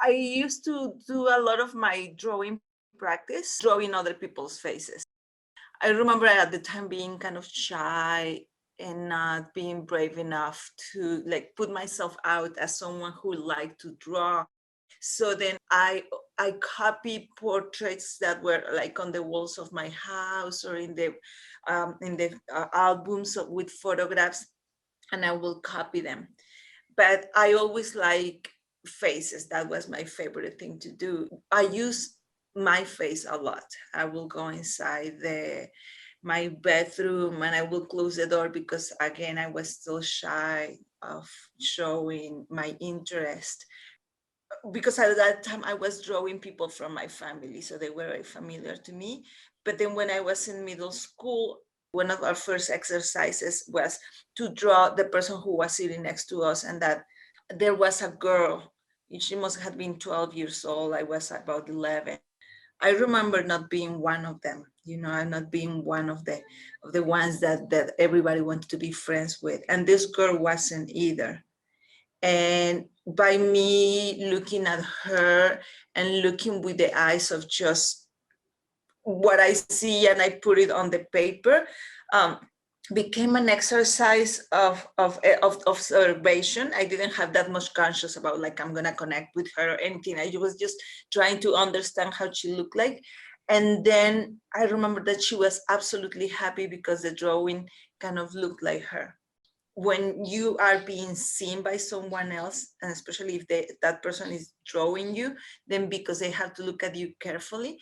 I used to do a lot of my drawing practice, drawing other people's faces. I remember at the time being kind of shy and not being brave enough to like put myself out as someone who liked to draw. So then I copy portraits that were like on the walls of my house or in the albums with photographs, and I will copy them. But I always like faces. That was my favorite thing to do. I use my face a lot. I will go inside the my bedroom and I will close the door because again I was still shy of showing my interest, because at that time I was drawing people from my family, so they were very familiar to me. But then when I was in middle school, one of our first exercises was to draw the person who was sitting next to us, and that there was a girl. She must have been 12 years old. I was about 11. I remember not being one of them, and not being one of the ones that everybody wanted to be friends with. And this girl wasn't either. And by me looking at her and looking with the eyes of just what I see and I put it on the paper, um, became an exercise of observation. I didn't have that much conscious about like I'm gonna connect with her or anything. I was just trying to understand how she looked like. And then I remember that she was absolutely happy because the drawing kind of looked like her. When you are being seen by someone else, and especially if that person is drawing you, then because they have to look at you carefully,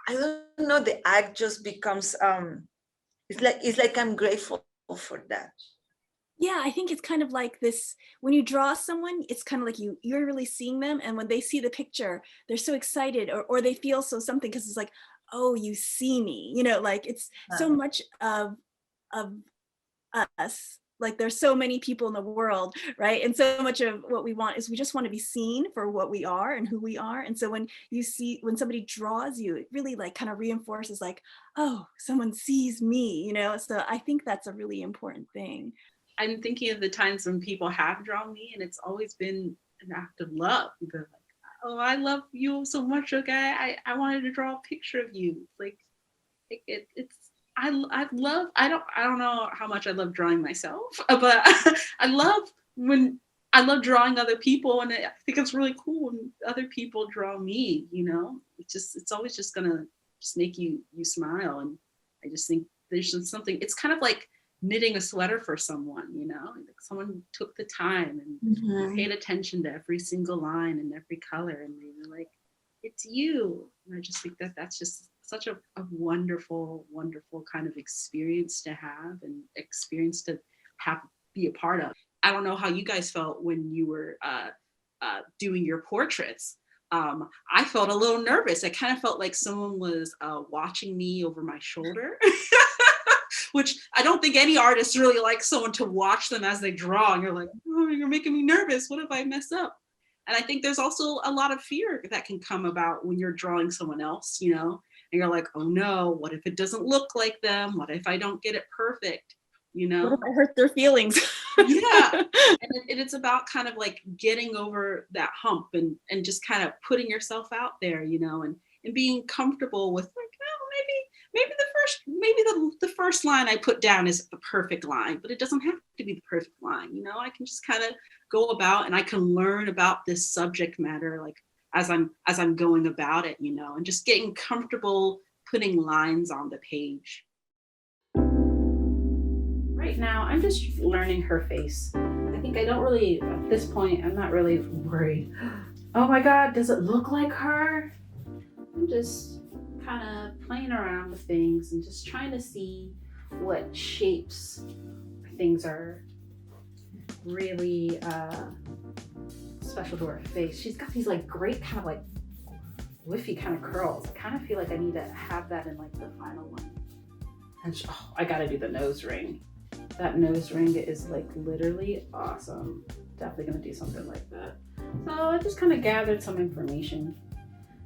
I don't know, the act just becomes it's like I'm grateful for that. Yeah, I think it's kind of like this, when you draw someone, it's kind of like you're really seeing them, and when they see the picture, they're so excited, or they feel so something because it's like, oh, you see me, like it's so Uh, much of us. Like there's so many people in the world, right? And so much of what we want is we just want to be seen for what we are and who we are. And so when somebody draws you, it really like kind of reinforces like, oh, someone sees me, So I think that's a really important thing. I'm thinking of the times when people have drawn me, and it's always been an act of love. They're like, "Oh, I love you so much, okay? I wanted to draw a picture of you." Like, it's I love. I don't know how much I love drawing myself, but I love when I love drawing other people, and I think it's really cool when other people draw me. It's always just gonna just make you smile, and I just think there's just something. It's kind of like knitting a sweater for someone, like someone took the time and mhm. paid attention to every single line and every color, and they were like, it's you. And I just think that's just such a wonderful, wonderful kind of experience to have, and experience to have, be a part of. I don't know how you guys felt when you were doing your portraits. I felt a little nervous. I kind of felt like someone was watching me over my shoulder. Which I don't think any artist really likes someone to watch them as they draw. And you're like, oh, you're making me nervous. What if I mess up? And I think there's also a lot of fear that can come about when you're drawing someone else, and you're like, oh no, what if it doesn't look like them? What if I don't get it perfect? You What if know? I hurt their feelings? Yeah. And it's about kind of like getting over that hump, and just kind of putting yourself out there, and being comfortable with like, oh, maybe the first line I put down is the perfect line, but it doesn't have to be the perfect line. I can just kind of go about, and I can learn about this subject matter like as I'm going about it, and just getting comfortable putting lines on the page. Right now, I'm just learning her face. I think I don't really, at this point, I'm not really worried. Oh my God, does it look like her? I'm just kind of playing around with things and just trying to see what shapes things are really special to her face. She's got these like great kind of like whiffy kind of curls. I kind of feel like I need to have that in like the final one. And I gotta do the nose ring. That nose ring is like literally awesome. Definitely gonna do something like that. So I just kind of gathered some information.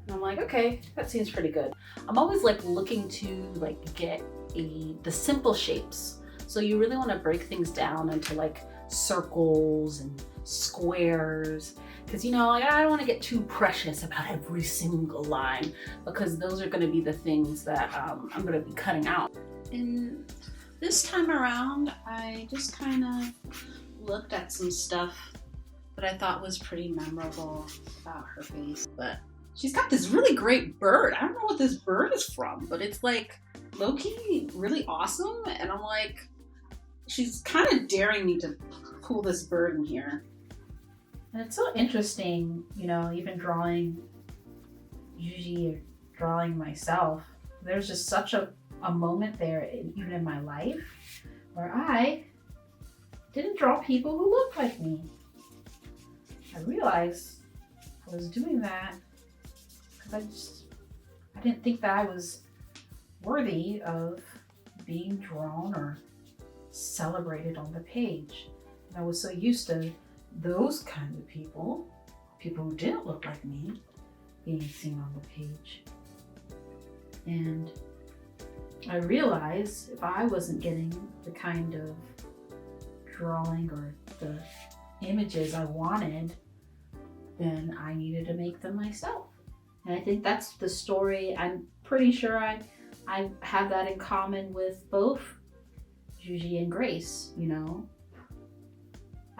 And I'm like, okay, that seems pretty good. I'm always like looking to like get the simple shapes. So you really want to break things down into like circles and squares Because, you know, like, I don't want to get too precious about every single line, because those are going to be the things that I'm going to be cutting out. And this time around, I just kind of looked at some stuff that I thought was pretty memorable about her face. But she's got this really great bird. I don't know what this bird is from, but it's like low-key really awesome. And I'm like, she's kind of daring me to pull this bird in here. And it's so interesting, you know, even drawing Yuyi or drawing myself, there's just such a moment there, even in my life, where I didn't draw people who looked like me. I realized I was doing that because I didn't think that I was worthy of being drawn or celebrated on the page. And I was so used to those kind of people who didn't look like me, being seen on the page. And I realized if I wasn't getting the kind of drawing or the images I wanted, then I needed to make them myself. And I think that's the story. I'm pretty sure I have that in common with both Yuyi and Grace, you know.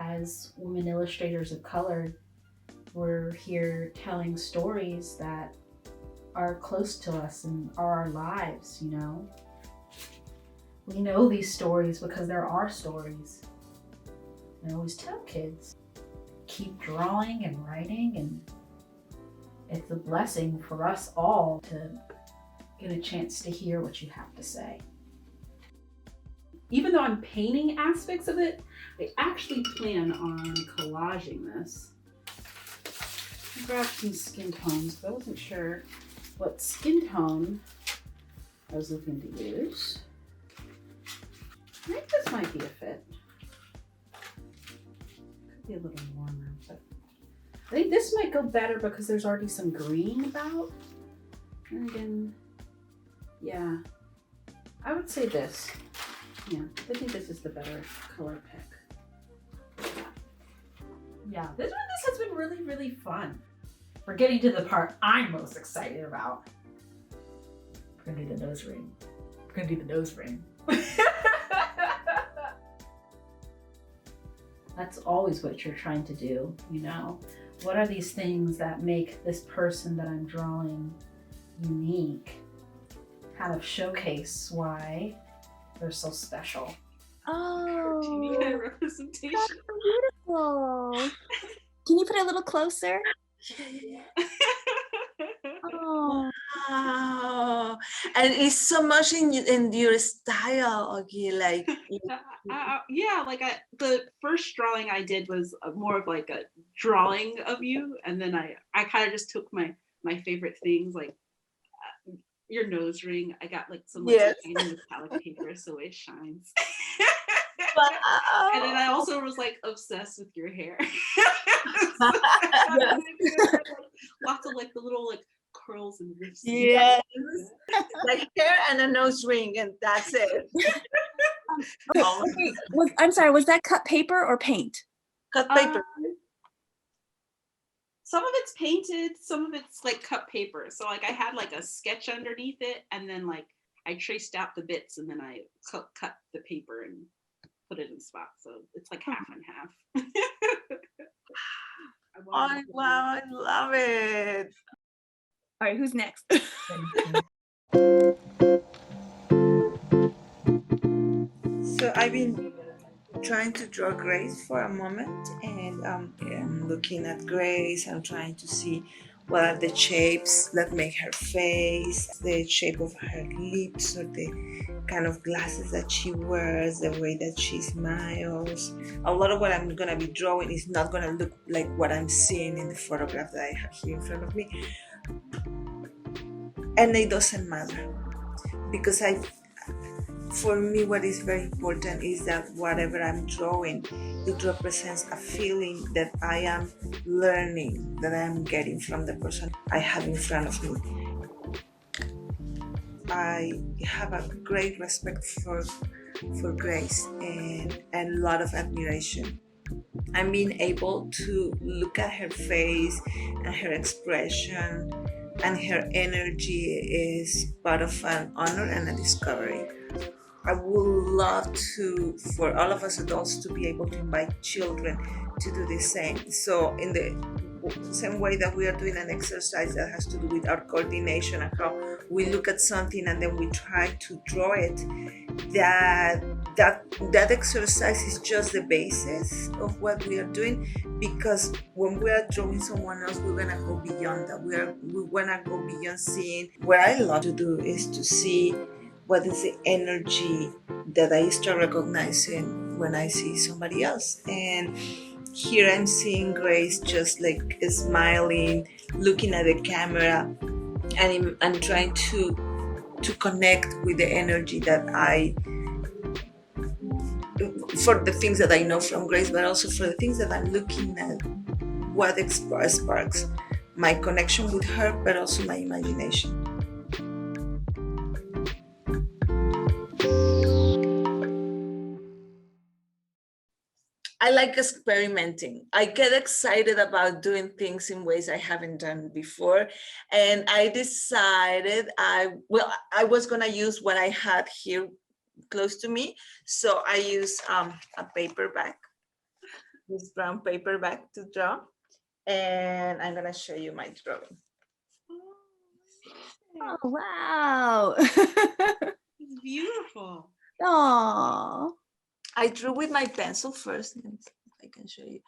As women illustrators of color, we're here telling stories that are close to us and are our lives, you know. We know these stories because they're our stories. I always tell kids, keep drawing and writing, and it's a blessing for us all to get a chance to hear what you have to say. Even though I'm painting aspects of it, I actually plan on collaging this. I grabbed some skin tones, but I wasn't sure what skin tone I was looking to use. I think this might be a fit. Could be a little warmer, but I think this might go better because there's already some green about. And again, yeah, I would say this. Yeah, I think this is the better color pick. Yeah, this has been really, really fun. We're getting to the part I'm most excited about. We're gonna do the nose ring. We're gonna do the nose ring. That's always what you're trying to do, you know? What are these things that make this person that I'm drawing unique? Kind of showcase why they're so special. Oh, Teeny kind of representation. that's so beautiful. Can you put it a little closer? Oh, Wow. And it's so much in your style, okay, like Yeah, like the first drawing I did was more of like a drawing of you, and then I kind of just took my favorite things, like your nose ring. I got like some like yes. tiny metallic paper so it shines. Wow. And then I also was like obsessed with your hair. yes. Lots of like the little like curls and rifts. Yes. Like hair and a nose ring, and that's it. Oh, Wait, I'm sorry, was that cut paper or paint? cut paper. Some of it's painted, some of it's like cut paper. So like I had like a sketch underneath it, and then like I traced out the bits, and then I cut the paper and put it in spots. So it's like half and half. Oh, wow, I love it. All right, who's next? So I've been trying to draw Grace for a moment, and I'm looking at Grace. I'm trying to see what are the shapes that make her face, the shape of her lips, or the kind of glasses that she wears, the way that she smiles. A lot of what I'm gonna be drawing is not gonna look like what I'm seeing in the photograph that I have here in front of me. And it doesn't matter, because for me, what is very important is that whatever I'm drawing, it represents a feeling that I am learning, that I am getting from the person I have in front of me. I have a great respect for Grace and a lot of admiration I'm being able to look at her face and her expression and her energy is part of an honor and a discovery. I would love to, for all of us adults, to be able to invite children to do the same. So, in the same way that we are doing an exercise that has to do with our coordination and how we look at something and then we try to draw it, that that exercise is just the basis of what we are doing, because when we are drawing someone else, we're gonna go beyond that. We wanna go beyond seeing. What I love to do is to see what is the energy that I start recognizing when I see somebody else. And here I'm seeing Grace just like smiling, looking at the camera, and I'm trying to connect with the energy that I, for the things that I know from Grace, but also for the things that I'm looking at, what sparks my connection with her, but also my imagination. I like experimenting. I get excited about doing things in ways I haven't done before. And I decided I was gonna use what I had here close to me. So I used a paperback, this brown paperback to draw. And I'm gonna show you my drawing. Oh, wow. It's beautiful. Aw. I drew with my pencil first. Let me see if I can show you.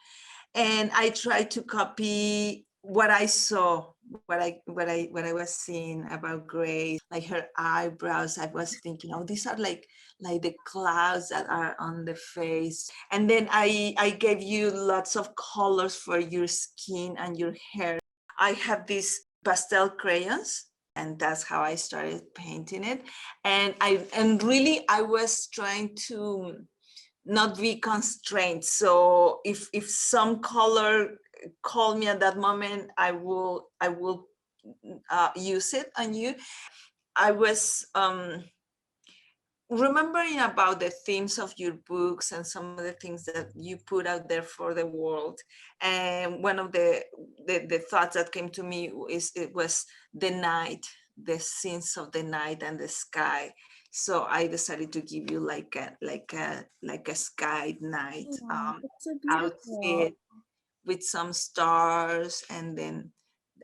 And I tried to copy what I saw, what I was seeing about Grace, like her eyebrows. I was thinking, oh, these are like the clouds that are on the face. And then I gave you lots of colors for your skin and your hair. I have these pastel crayons, and that's how I started painting it. And really I was trying to not be constrained. So if some color call me at that moment, I will use it on you. I was remembering about the themes of your books and some of the things that you put out there for the world. And one of the thoughts that came to me is it was the night, the scenes of the night and the sky. So I decided to give you like a sky night Aw, that's so beautiful. outfit with some stars, and then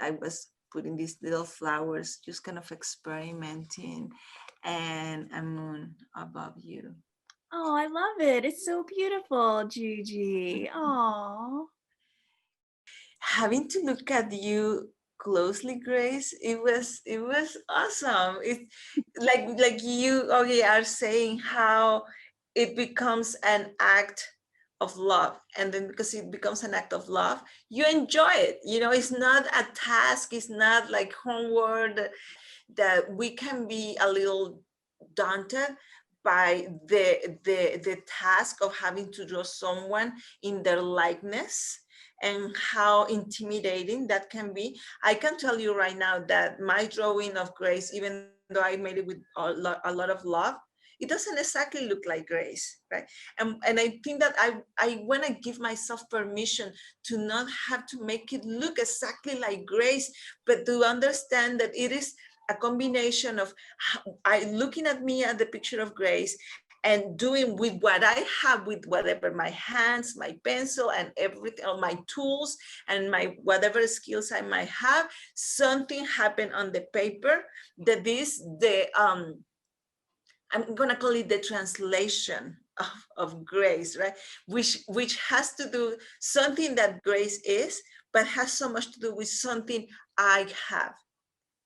I was putting these little flowers, just kind of experimenting, and a moon above you. Oh, I love it. It's so beautiful, Gigi. Oh. Having to look at you closely, Grace, it was awesome. It like you, okay, are saying how it becomes an act of love, and then because it becomes an act of love, you enjoy it. It's not a task, it's not like homework, that we can be a little daunted by the task of having to draw someone in their likeness, and how intimidating that can be. I can tell you right now that my drawing of Grace, even though I made it with a lot of love, it doesn't exactly look like Grace, right? And I think that I want to give myself permission to not have to make it look exactly like Grace, but to understand that it is a combination of looking at me at the picture of Grace and doing with what I have, with whatever, my hands, my pencil, and everything, all my tools and my whatever skills I might have. Something happened on the paper that is I'm gonna call it the translation of Grace, right? Which has to do something that Grace is, but has so much to do with something I have,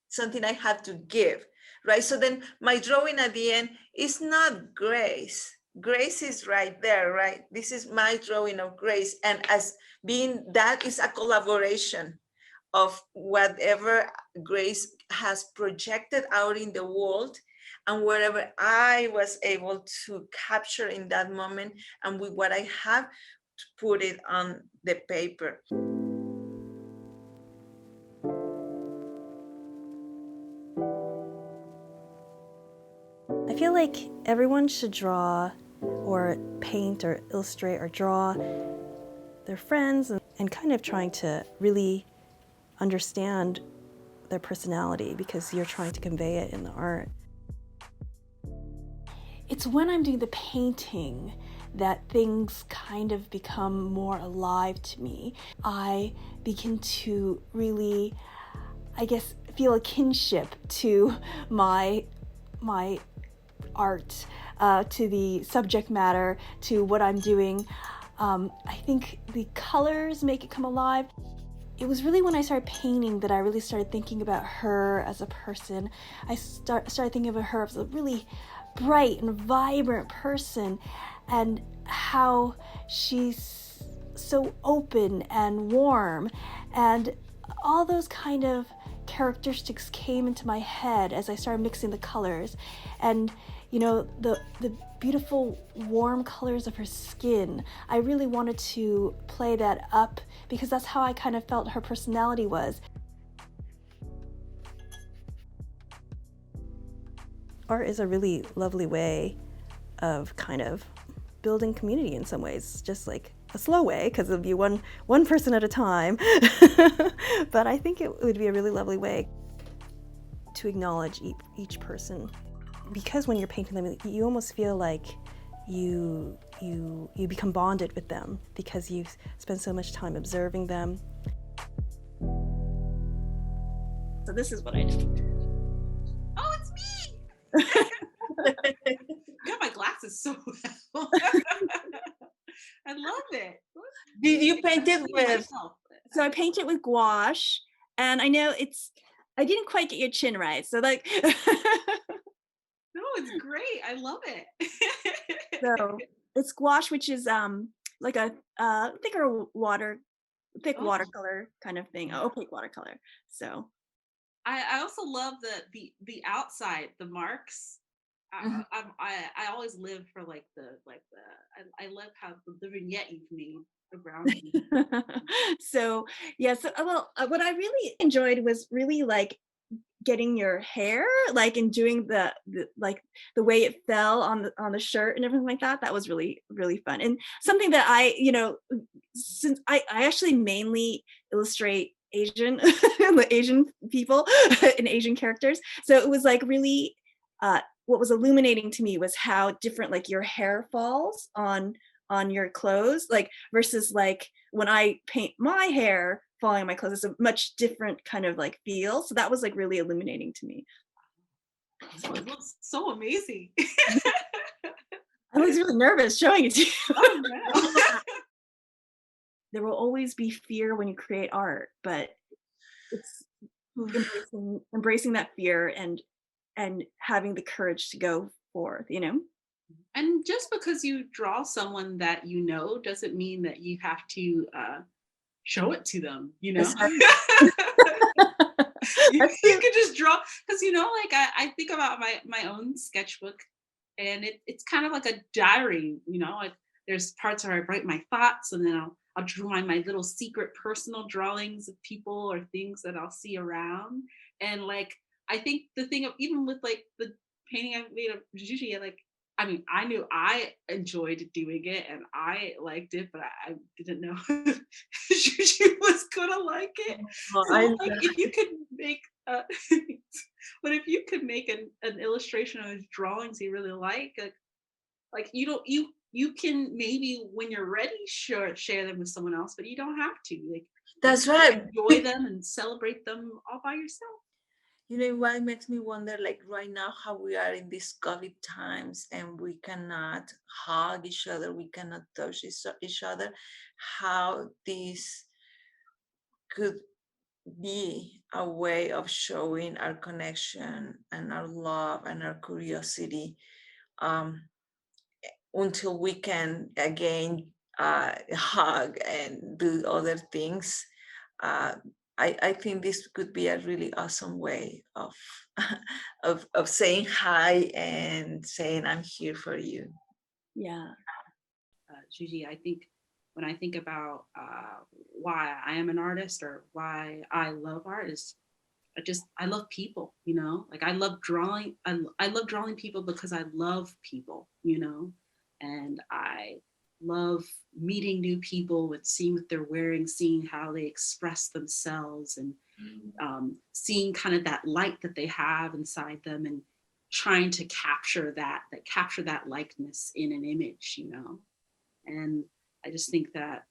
something I have to give, right? So then my drawing at the end is not Grace. Grace is right there, right? This is my drawing of Grace. And as being that is a collaboration of whatever Grace has projected out in the world, and whatever I was able to capture in that moment, and with what I have to put it on the paper. I feel like everyone should draw or paint or illustrate or draw their friends and kind of trying to really understand their personality because you're trying to convey it in the art. It's when I'm doing the painting that things kind of become more alive to me. I begin to really, I guess, feel a kinship to my art, to the subject matter, to what I'm doing. I think the colors make it come alive. It was really when I started painting that I really started thinking about her as a person. I started thinking about her as a really bright and vibrant person, and how she's so open and warm, and all those kind of characteristics came into my head as I started mixing the colors. And you know, the beautiful warm colors of her skin, I really wanted to play that up because that's how I kind of felt her personality was. Art is a really lovely way of kind of building community in some ways, just like a slow way, because it'll be one person at a time. But I think it would be a really lovely way to acknowledge each person. Because when you're painting them, you almost feel like you become bonded with them because you've spent so much time observing them. So this is what I did. Oh, it's me! Got my glasses so well. I love it. Did you paint it with? Myself. So I paint it with gouache, and I know I didn't quite get your chin right. So like, No, it's great. I love it. so it's gouache, which is like a thicker thick Oh. watercolor kind of thing, opaque watercolor. So I also love the outside, the marks. I always live for like the I love how the vignette you've made around me. so yeah, so what I really enjoyed was really like getting your hair like and doing the like the way it fell on the shirt and everything like that. That was really fun, and something that I, you know, since I actually mainly illustrate Asian Asian people and Asian characters, so it was like really what was illuminating to me was how different like your hair falls on your clothes, like versus like when I paint my hair falling on my clothes, it's a much different kind of like feel. So that was like really illuminating to me. So it looks so amazing. I was really nervous showing it to you. Oh, no. There will always be fear when you create art, but it's embracing that fear and having the courage to go forth, you know? And just because you draw someone that you know doesn't mean that you have to show it to them, you know? You could just draw, because you know, like I think about my own sketchbook, and it's kind of like a diary, you know, like there's parts where I write my thoughts, and then I'll draw my little secret personal drawings of people or things that I'll see around. And like I think the thing of, even with like the painting I made of Juji, like I mean, I knew I enjoyed doing it and I liked it, but I didn't know Juju was gonna like it. Oh, So I like, if you could make, but if you could make an illustration of his drawings he really like you can maybe when you're ready share them with someone else, but you don't have to. Like That's you right. can enjoy them and celebrate them all by yourself. You know what makes me wonder, like right now, how we are in these COVID times and we cannot hug each other, we cannot touch each other, how this could be a way of showing our connection and our love and our curiosity, um, until we can again hug and do other things. Uh, I think this could be a really awesome way of, of saying hi and saying I'm here for you. Yeah. Juji, I think when I think about why I am an artist or why I love art is I love people, you know, like I love drawing. I love drawing people because I love people, you know, and I love meeting new people and seeing what they're wearing, seeing how they express themselves, and seeing kind of that light that they have inside them, and trying to capture that likeness in an image, you know. And I just think that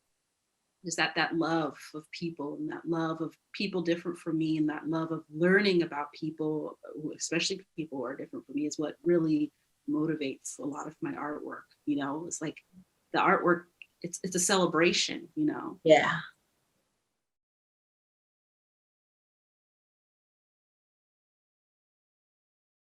is that love of people, and that love of people different from me, and that love of learning about people, especially people who are different from me, is what really motivates a lot of my artwork. You know, it's like the artwork, it's a celebration, you know. Yeah.